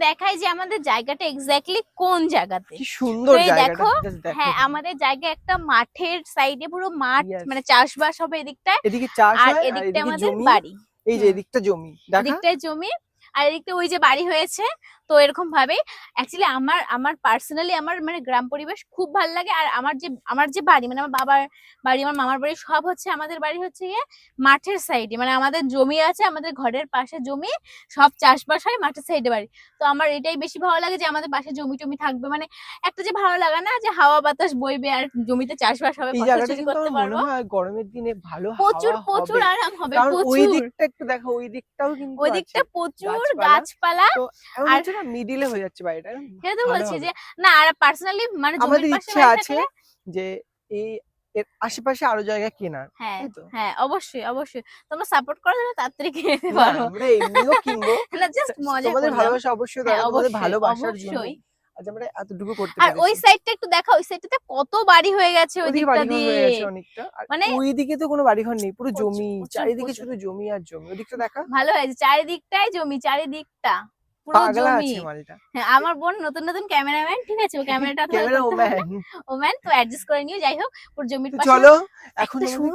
দেখাই যে আমাদের জায়গাটা এক্স্যাক্টলি কোন জায়গাতে। কি সুন্দর তো এই জায়গাটা, দেখো, just দেখো হ্যাঁ তুমি। আমাদের জায়গা একটা মাঠের সাইডে, পুরো মাঠ, Yes, মানে চাষবাস হবে এদিকটায়, এদিকে চাষ আর হয় আর এদিকটা এদিকে আমাদের জমি। বাড়ি। এই যে এদিকটা জমি দেখা। এদিকটায় জমি আর এদিকটা ওই যে বাড়ি হয়েছে। তো এরকম ভাবে অ্যাকচুয়ালি আমার আমার পার্সোনালি আমার মানে গ্রাম পরিবেশ খুব ভালো লাগে। আর আমার যে বাড়ি, মানে আমার বাবার বাড়ি, আমার মামার বাড়ি, সব হচ্ছে, আমাদের বাড়ি হচ্ছে গিয়ে মাঠের সাইডে, মানে আমাদের জমি আছে, আমাদের ঘরের পাশে জমি, সব চাষবাস হয়, মাঠের সাইডে বাড়ি। তো আমার এটাই বেশি ভালো লাগে যে আমাদের পাশে জমি টমি থাকবে, মানে একটা যে ভালো লাগে না যে হাওয়া বাতাস বইবে আর জমিতে চাষবাস হবে, এই ফসল জায়গাটা চুরি কিন্তু করতে আমার মনে পারবো, হয় গরমের দিনে ভালো প্রচুর হাওয়া প্রচুর হবে। আরাম হবে, কারণ ওই প্রচুর। দিকটা একটু দেখো, ওই দিকটাও কিন্তু ওই আছে দিকটা প্রচুর গাছপালা। গাছপালা। তো এমন আর হচ্ছে না, মিডিলে হয়ে যাচ্ছে বাড়িটা, সেটা তো ভালো বলছি হবে। যে না, আর পার্সোনালি মানে জমির আমাদের পাশে ইচ্ছে বাড়ি আছে থাকলে, যে এই এর আশেপাশে আরো জায়গা কেনার, হ্যাঁ তাই তো? হ্যাঁ অবশ্যই অবশ্যই, তোমরা সাপোর্ট করো তাহলে তাড়াতাড়ি কিনে নিতে না পারো। আমরা এমনিও কিনবো। না জাস্ট মজা তোমাদের করলাম। ভালোবাসা অবশ্যই হ্যাঁ দরকার, তোমাদের অবশ্যই ভালোবাসার অবশ্যই। জন্যই আজ আমরা এতটুকু করতে আর ওই পেরেছি। সাইডটা একটু দেখা, ওই সাইডটাতে কত বাড়ি হয়ে গেছে ওই ওদিকে দিকটা বাড়িঘর দিয়ে, হয়ে গেছে অনেকটা, আর মানে ওইদিকে তো কোনো বাড়িঘর নেই, পুরো প্রচুর জমি, প্রচুর চারিদিকে প্রচুর শুধু জমি আর জমি। ওদিকটা দেখা, ভালো হয়েছে, চারিদিকটাই জমি, চারিদিকটা পুরো পাগলা জমি। আছে মালটা। হ্যাঁ আমার বোন নতুন নতুন ক্যামেরাম্যান, ঠিক আছে, ও ক্যামেরাটা ভালো ক্যামেরা করতে হবে, ওম্যান। ওম্যান তো অ্যাডজাস্ট করে নিও। যাই হোক, পুরো জমির তো পাশে চলো এখন একটা আমাদের